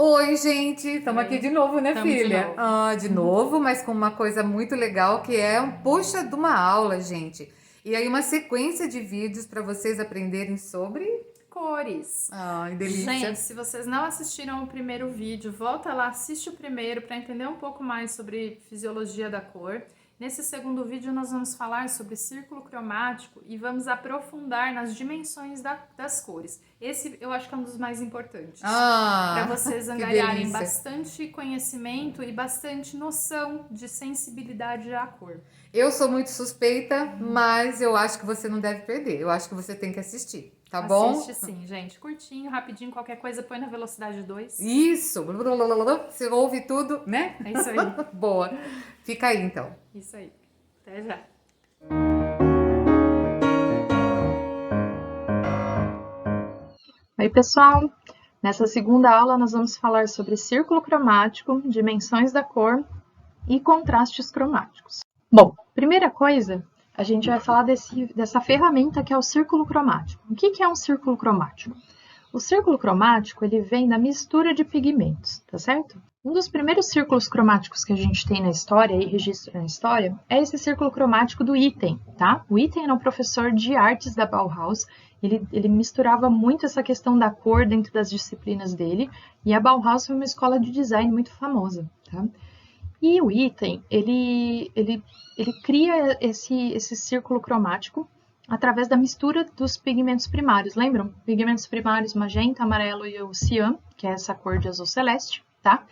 Oi, gente! Estamos aqui Oi, de novo, né, tamo de filha? novo. Ah, de novo, mas com uma coisa muito legal que é um puxa de uma aula, gente. E aí, uma sequência de vídeos para vocês aprenderem sobre. Cores. Ai, delícia! Gente, se vocês não assistiram o primeiro vídeo, volta lá, assiste o primeiro para entender um pouco mais sobre fisiologia da cor. Nesse segundo vídeo, nós vamos falar sobre círculo cromático e vamos aprofundar nas dimensões das cores. Esse eu acho que é um dos mais importantes, para Ah, vocês que angariarem delícia! bastante conhecimento e bastante noção de sensibilidade à cor. Eu sou muito suspeita, mas eu acho que você não deve perder. Eu acho que você tem que assistir, tá Assiste bom? sim, gente. Curtinho, rapidinho, qualquer coisa põe na velocidade 2. Isso! Você ouve tudo, né? É isso aí. Boa! Fica aí então. Isso aí. Até já. Oi, pessoal! Nessa segunda aula, nós vamos falar sobre círculo cromático, dimensões da cor e contrastes cromáticos. Bom, primeira coisa, a gente vai falar dessa ferramenta que é o círculo cromático. O que é um círculo cromático? O círculo cromático ele vem da mistura de pigmentos, tá certo? Um dos primeiros círculos cromáticos que a gente tem na história e registro na história é esse círculo cromático do Itten, tá? O Itten era um professor de artes da Bauhaus. Ele misturava muito essa questão da cor dentro das disciplinas dele, e a Bauhaus foi uma escola de design muito famosa, tá? E o Itten, ele cria esse círculo cromático através da mistura dos pigmentos primários. Lembram? Pigmentos primários magenta, amarelo e o cian, que é essa cor de azul celeste, tá?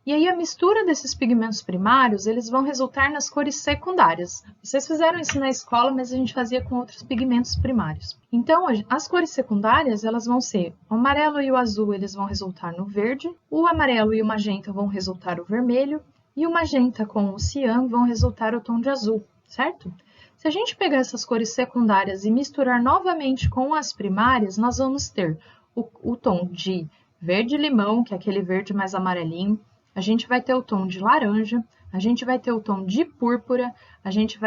E aí a mistura desses pigmentos primários, eles vão resultar nas cores secundárias. Vocês fizeram isso na escola, mas a gente fazia com outros pigmentos primários. Então, as cores secundárias, elas vão ser o amarelo e o azul, eles vão resultar no verde, o amarelo e o magenta vão resultar no vermelho, e o magenta com o cian vão resultar o tom de azul, certo? Se a gente pegar essas cores secundárias e misturar novamente com as primárias, nós vamos ter o tom de verde-limão, que é aquele verde mais amarelinho, a gente vai ter o tom de laranja, a gente vai ter o tom de púrpura, a gente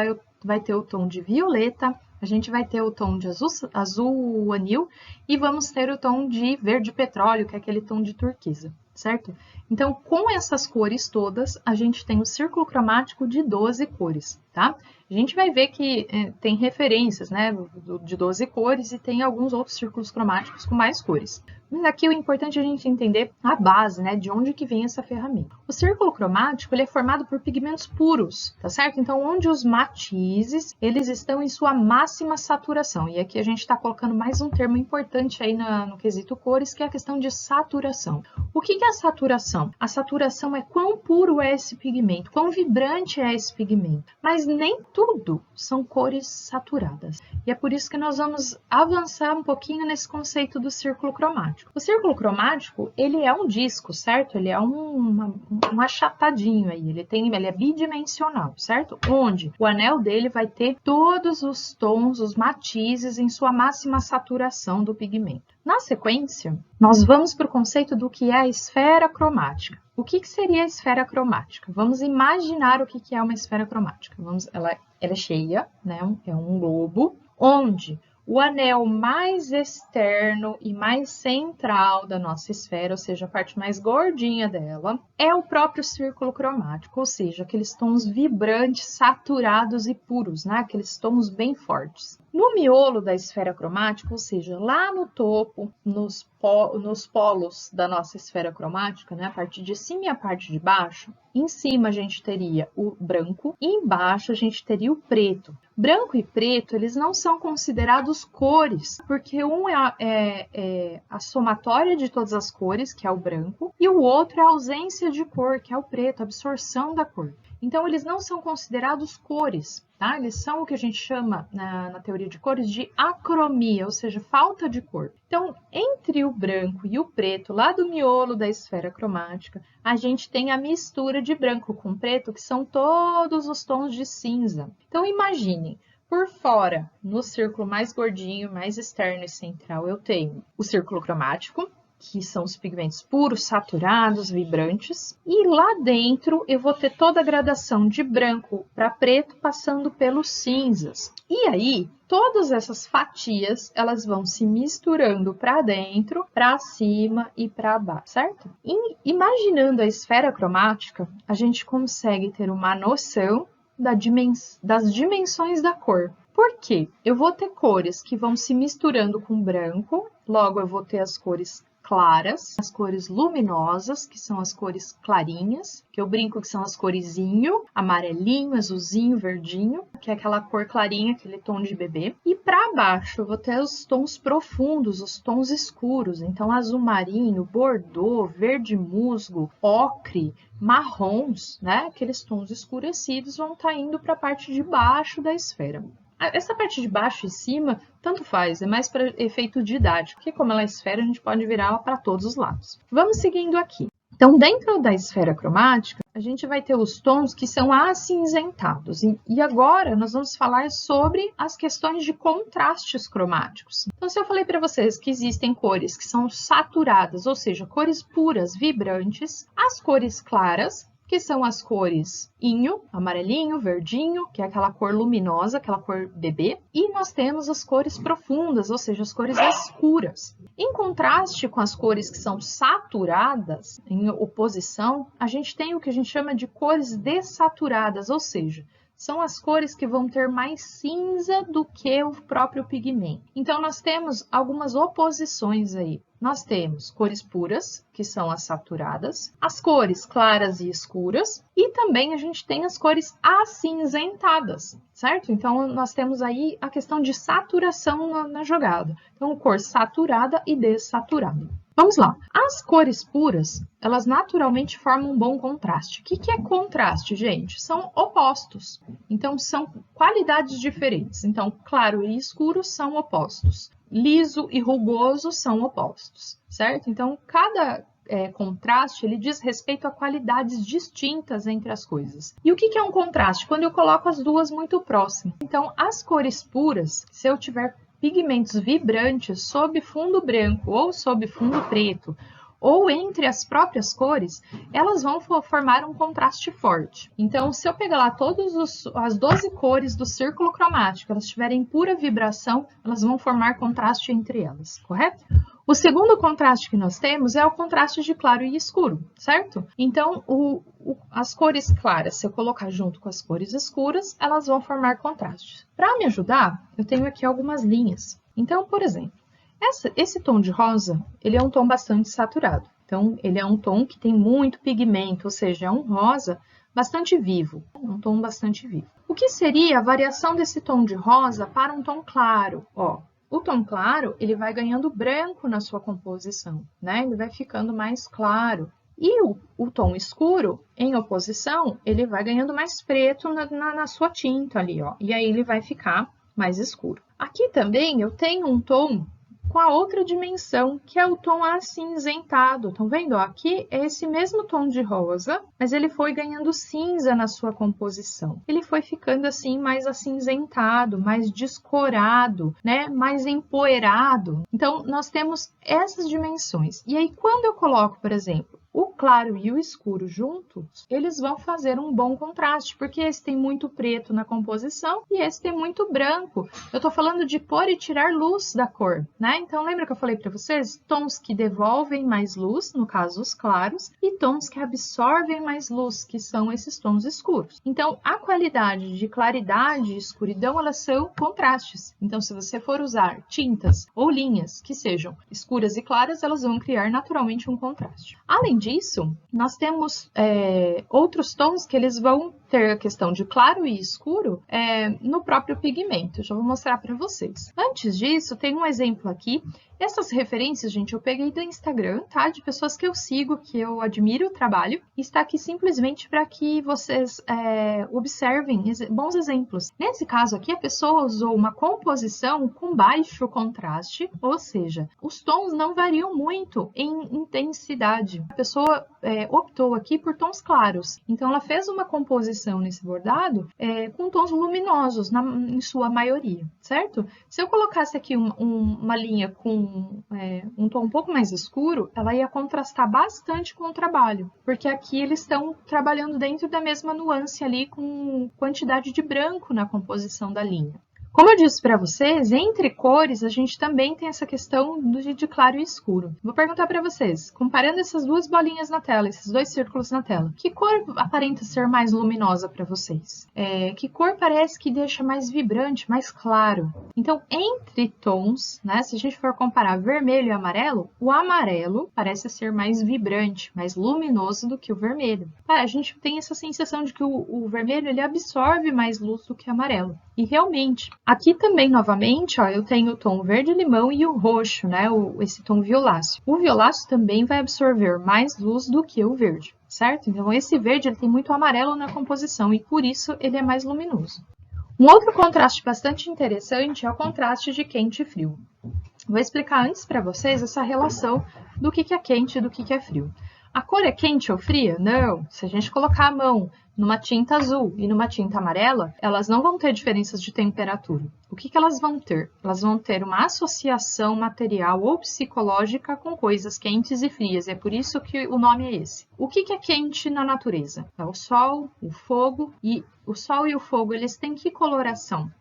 vai ter o tom de violeta, a gente vai ter o tom de azul anil e vamos ter o tom de verde petróleo, que é aquele tom de turquesa, certo? Então, com essas cores todas, a gente tem o círculo cromático de 12 cores, tá? A gente vai ver que tem referências, né, de 12 cores e tem alguns outros círculos cromáticos com mais cores. Mas aqui o importante é a gente entender a base, né, de onde que vem essa ferramenta. O círculo cromático ele é formado por pigmentos puros, tá certo? Então, onde os matizes, eles estão em sua máxima saturação. E aqui a gente está colocando mais um termo importante aí no quesito cores, que é a questão de saturação. O que é a saturação? A saturação é quão puro é esse pigmento, quão vibrante é esse pigmento. Mas nem tudo são cores saturadas. E é por isso que nós vamos avançar um pouquinho nesse conceito do círculo cromático. O círculo cromático, ele é um disco, certo? Ele é um achatadinho aí, ele é bidimensional, certo? Onde o anel dele vai ter todos os tons, os matizes em sua máxima saturação do pigmento. Na sequência, nós vamos para o conceito do que é a esfera cromática. O que seria a esfera cromática? Vamos imaginar o que é uma esfera cromática. Ela é cheia, né? É um globo, onde o anel mais externo e mais central da nossa esfera, ou seja, a parte mais gordinha dela, é o próprio círculo cromático, ou seja, aqueles tons vibrantes, saturados e puros, né? Aqueles tons bem fortes. No miolo da esfera cromática, ou seja, lá no topo, nos polos da nossa esfera cromática, né? A parte de cima e a parte de baixo, em cima a gente teria o branco e embaixo a gente teria o preto. Branco e preto, eles não são considerados cores, porque um é a somatória de todas as cores, que é o branco, e o outro é a ausência de cor, que é o preto, a absorção da cor. Então, eles não são considerados cores, tá? Eles são o que a gente chama, na teoria de cores, de acromia, ou seja, falta de cor. Então, entre o branco e o preto, lá do miolo da esfera cromática, a gente tem a mistura de branco com preto, que são todos os tons de cinza. Então, imaginem, por fora, no círculo mais gordinho, mais externo e central, eu tenho o círculo cromático. que são os pigmentos puros, saturados, vibrantes. E lá dentro eu vou ter toda a gradação de branco para preto, passando pelos cinzas. E aí, todas essas fatias, elas vão se misturando para dentro, para cima e para baixo, certo? E, imaginando a esfera cromática, a gente consegue ter uma noção das dimensões da cor. Por quê? Eu vou ter cores que vão se misturando com branco, logo eu vou ter as cores claras, as cores luminosas, que são as cores clarinhas, que eu brinco que são as cores inho, amarelinho, azulzinho, verdinho, que é aquela cor clarinha, aquele tom de bebê. E para baixo eu vou ter os tons profundos, os tons escuros, então azul marinho, bordô, verde musgo, ocre, marrons, né? Aqueles tons escurecidos vão estar indo para a parte de baixo da esfera. Essa parte de baixo e cima, tanto faz, é mais para efeito didático, porque como ela é esfera, a gente pode virar ela para todos os lados. Vamos seguindo aqui. Então, dentro da esfera cromática, a gente vai ter os tons que são acinzentados. E agora nós vamos falar sobre as questões de contrastes cromáticos. Então, se eu falei para vocês que existem cores que são saturadas, ou seja, cores puras, vibrantes, as cores claras, que são as cores inho, amarelinho, verdinho, que é aquela cor luminosa, aquela cor bebê, e nós temos as cores profundas, ou seja, as cores escuras. Em contraste com as cores que são saturadas, em oposição, a gente tem o que a gente chama de cores dessaturadas, ou seja, são as cores que vão ter mais cinza do que o próprio pigmento. Então, nós temos algumas oposições aí. Nós temos cores puras, que são as saturadas, as cores claras e escuras, e também a gente tem as cores acinzentadas, certo? Então, nós temos aí a questão de saturação na jogada. Então, cor saturada e dessaturada. Vamos lá. As cores puras, elas naturalmente formam um bom contraste. O que é contraste, gente? São opostos. Então, são qualidades diferentes. Então, claro e escuro são opostos. Liso e rugoso são opostos, certo? Então, cada contraste, ele diz respeito a qualidades distintas entre as coisas. E o que é um contraste? Quando eu coloco as duas muito próximas. Então, as cores puras, se eu tiver pigmentos vibrantes sob fundo branco ou sob fundo preto, ou entre as próprias cores, elas vão formar um contraste forte. Então, se eu pegar lá todas as 12 cores do círculo cromático, elas tiverem pura vibração, elas vão formar contraste entre elas, correto? O segundo contraste que nós temos é o contraste de claro e escuro, certo? Então, as cores claras, se eu colocar junto com as cores escuras, elas vão formar contraste. Para me ajudar, eu tenho aqui algumas linhas. Então, por exemplo, esse tom de rosa, ele é um tom bastante saturado. Então, ele é um tom que tem muito pigmento, ou seja, é um rosa bastante vivo, um tom bastante vivo. O que seria a variação desse tom de rosa para um tom claro? Ó, o tom claro, ele vai ganhando branco na sua composição, né? Ele vai ficando mais claro. E o tom escuro, em oposição, ele vai ganhando mais preto na sua tinta ali, ó. E aí ele vai ficar mais escuro. Aqui também eu tenho um tom com a outra dimensão, que é o tom acinzentado. Estão vendo? Ó, aqui é esse mesmo tom de rosa, mas ele foi ganhando cinza na sua composição. Ele foi ficando assim mais acinzentado, mais descorado, né? Mais empoeirado. Então, nós temos essas dimensões. E aí, quando eu coloco, por exemplo, o claro e o escuro juntos, eles vão fazer um bom contraste, porque esse tem muito preto na composição e esse tem muito branco. Eu estou falando de pôr e tirar luz da cor, né? Então, lembra que eu falei para vocês? Tons que devolvem mais luz, no caso os claros, e tons que absorvem mais luz, que são esses tons escuros. Então, a qualidade de claridade e escuridão, elas são contrastes. Então, se você for usar tintas ou linhas que sejam escuras e claras, elas vão criar naturalmente um contraste. Além disso, nós temos outros tons que eles vão ter a questão de claro e escuro no próprio pigmento. Eu já vou mostrar para vocês. Antes disso, tem um exemplo aqui. Essas referências, gente, eu peguei do Instagram, tá? De pessoas que eu sigo, que eu admiro o trabalho. E está aqui simplesmente para que vocês observem bons exemplos. Nesse caso aqui, a pessoa usou uma composição com baixo contraste, ou seja, os tons não variam muito em intensidade. A pessoa optou aqui por tons claros. Então, ela fez uma composição composição nesse bordado com tons luminosos, em sua maioria, certo? Se eu colocasse aqui uma linha com um tom um pouco mais escuro, ela ia contrastar bastante com o trabalho, porque aqui eles estão trabalhando dentro da mesma nuance ali, com quantidade de branco na composição da linha. Como eu disse para vocês, entre cores a gente também tem essa questão de claro e escuro. Vou perguntar para vocês, comparando essas duas bolinhas na tela, esses dois círculos na tela, que cor aparenta ser mais luminosa para vocês? Que cor parece que deixa mais vibrante, mais claro? Então, entre tons, né, se a gente for comparar vermelho e amarelo, o amarelo parece ser mais vibrante, mais luminoso do que o vermelho. A gente tem essa sensação de que o vermelho ele absorve mais luz do que o amarelo. E realmente, aqui também, novamente, ó, eu tenho o tom verde-limão e o roxo, né? Esse tom violáceo. O violáceo também vai absorver mais luz do que o verde, certo? Então, esse verde ele tem muito amarelo na composição e, por isso, ele é mais luminoso. Um outro contraste bastante interessante é o contraste de quente e frio. Vou explicar antes para vocês essa relação do que é quente e do que é frio. A cor é quente ou fria? Não. Se a gente colocar a mão numa tinta azul e numa tinta amarela, elas não vão ter diferenças de temperatura. O que elas vão ter? Elas vão ter uma associação material ou psicológica com coisas quentes e frias. É por isso que o nome é esse. O que é quente na natureza? É o sol, o fogo. E o sol e o fogo, eles têm que coloração?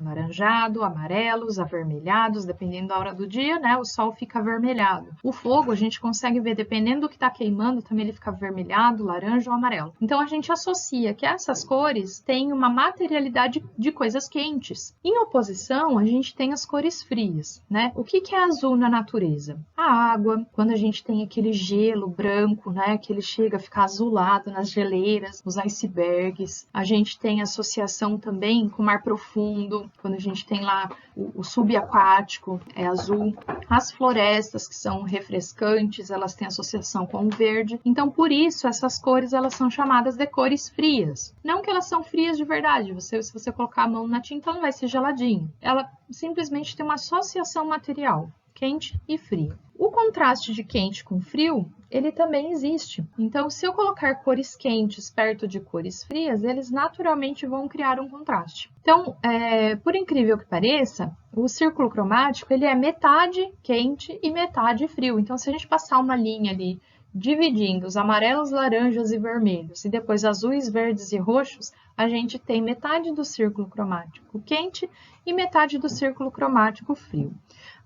Alaranjado, amarelos, avermelhados, dependendo da hora do dia, né? O sol fica avermelhado. O fogo a gente consegue ver, dependendo do que está queimando, também ele fica avermelhado, laranja ou amarelo. Então a gente associa que essas cores têm uma materialidade de coisas quentes. Em oposição, a gente tem as cores frias, né? O que é azul na natureza? A água, quando a gente tem aquele gelo branco, né? Que ele chega a ficar azulado nas geleiras, os icebergs. A gente tem associação também com o mar profundo. Quando a gente tem lá o subaquático, é azul. As florestas, que são refrescantes, elas têm associação com o verde. Então, por isso, essas cores elas são chamadas de cores frias. Não que elas são frias de verdade. Se você colocar a mão na tinta, ela não vai ser geladinha. Ela simplesmente tem uma associação material, quente e frio. O contraste de quente com frio, ele também existe. Então, se eu colocar cores quentes perto de cores frias, eles naturalmente vão criar um contraste. Então, por incrível que pareça, o círculo cromático ele é metade quente e metade frio. Então, se a gente passar uma linha ali dividindo os amarelos, laranjas e vermelhos e depois azuis, verdes e roxos, a gente tem metade do círculo cromático quente e metade do círculo cromático frio.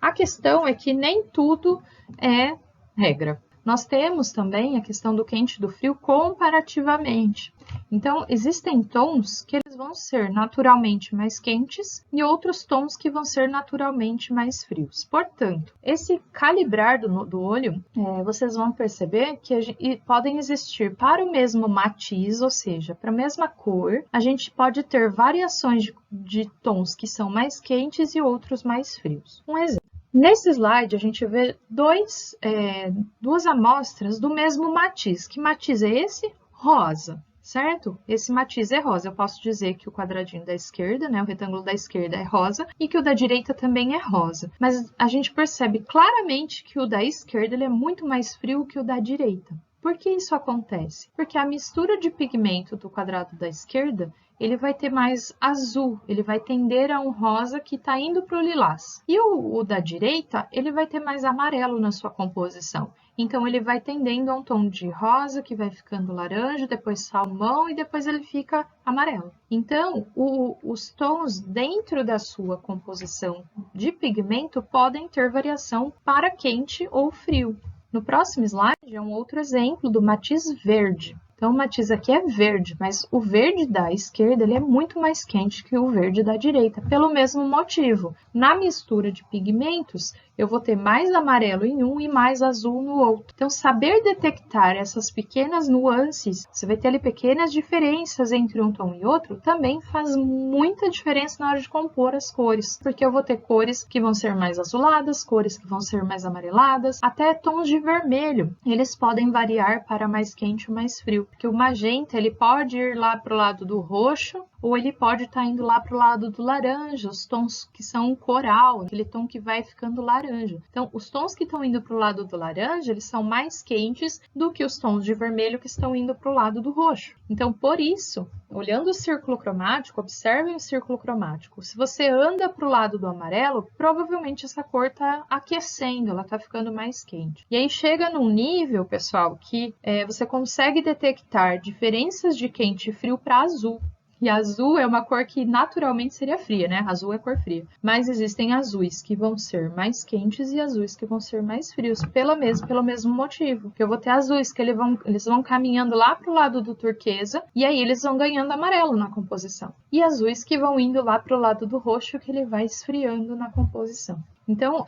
A questão é que nem tudo é regra. Nós temos também a questão do quente e do frio comparativamente. Então, existem tons que eles vão ser naturalmente mais quentes e outros tons que vão ser naturalmente mais frios. Portanto, esse calibrar do olho, vocês vão perceber que podem existir para o mesmo matiz, ou seja, para a mesma cor, a gente pode ter variações de tons que são mais quentes e outros mais frios. Um exemplo. Nesse slide, a gente vê duas amostras do mesmo matiz. Que matiz é esse? Rosa, certo? Esse matiz é rosa. Eu posso dizer que o quadradinho da esquerda, né, o retângulo da esquerda é rosa e que o da direita também é rosa. Mas a gente percebe claramente que o da esquerda ele é muito mais frio que o da direita. Por que isso acontece? Porque a mistura de pigmento do quadrado da esquerda ele vai ter mais azul, ele vai tender a um rosa que está indo para o lilás. E o da direita, ele vai ter mais amarelo na sua composição. Então, ele vai tendendo a um tom de rosa, que vai ficando laranja, depois salmão e depois ele fica amarelo. Então, os tons dentro da sua composição de pigmento podem ter variação para quente ou frio. No próximo slide é um outro exemplo do matiz verde. Então, o matiz aqui é verde, mas o verde da esquerda ele é muito mais quente que o verde da direita, pelo mesmo motivo. Na mistura de pigmentos, eu vou ter mais amarelo em um e mais azul no outro. Então, saber detectar essas pequenas nuances, você vai ter ali pequenas diferenças entre um tom e outro, também faz muita diferença na hora de compor as cores, porque eu vou ter cores que vão ser mais azuladas, cores que vão ser mais amareladas, até tons de vermelho. Eles podem variar para mais quente ou mais frio, porque o magenta ele pode ir lá para o lado do roxo, ou ele pode estar indo lá para o lado do laranja, os tons que são coral, aquele tom que vai ficando laranja. laranja. Então, os tons que estão indo para o lado do laranja, eles são mais quentes do que os tons de vermelho que estão indo para o lado do roxo. Então, por isso, olhando o círculo cromático, observem o círculo cromático. Se você anda para o lado do amarelo, provavelmente essa cor está aquecendo, ela está ficando mais quente. E aí chega num nível, pessoal, que você consegue detectar diferenças de quente e frio para azul. E azul é uma cor que naturalmente seria fria, né? Azul é cor fria. Mas existem azuis que vão ser mais quentes e azuis que vão ser mais frios, pelo mesmo motivo. Que eu vou ter azuis que eles vão caminhando lá para o lado do turquesa e aí eles vão ganhando amarelo na composição. E azuis que vão indo lá para o lado do roxo que ele vai esfriando na composição. Então,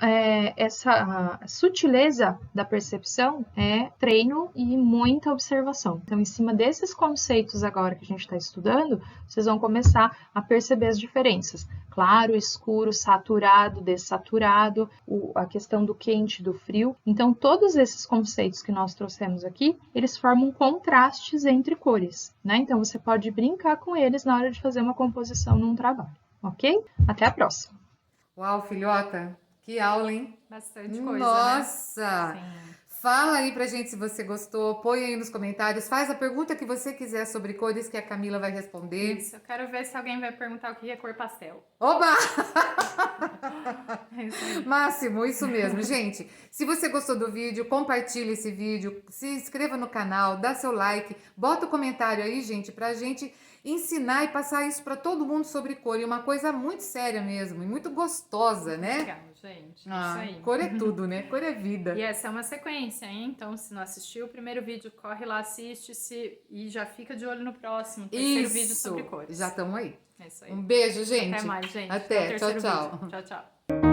essa sutileza da percepção é treino e muita observação. Então, em cima desses conceitos agora que a gente está estudando, vocês vão começar a perceber as diferenças. Claro, escuro, saturado, dessaturado, a questão do quente e do frio. Então, todos esses conceitos que nós trouxemos aqui, eles formam contrastes entre cores, né? Então, você pode brincar com eles na hora de fazer uma composição num trabalho, ok? Até a próxima! Uau, filhota! Que aula, hein? Bastante coisa, Nossa! né? Sim. Fala aí pra gente se você gostou, põe aí nos comentários, faz a pergunta que você quiser sobre cores que a Camila vai responder. Isso, eu quero ver se alguém vai perguntar o que é cor pastel. Oba! É isso aí. Máximo, isso mesmo. Gente, se você gostou do vídeo, compartilhe esse vídeo, se inscreva no canal, dá seu like, bota o comentário aí, gente, pra gente ensinar e passar isso pra todo mundo sobre cor. E uma coisa muito séria mesmo, e muito gostosa, né? Legal, gente. Isso aí. Cor é tudo, né? Cor é vida. E essa é uma sequência, hein? Então, se não assistiu o primeiro vídeo, corre lá, assiste-se e já fica de olho no próximo, terceiro vídeo sobre cores. Já estamos aí. É isso aí. Um beijo, gente. Até mais, gente. Até. Até o terceiro Tchau, tchau. vídeo. Tchau, tchau.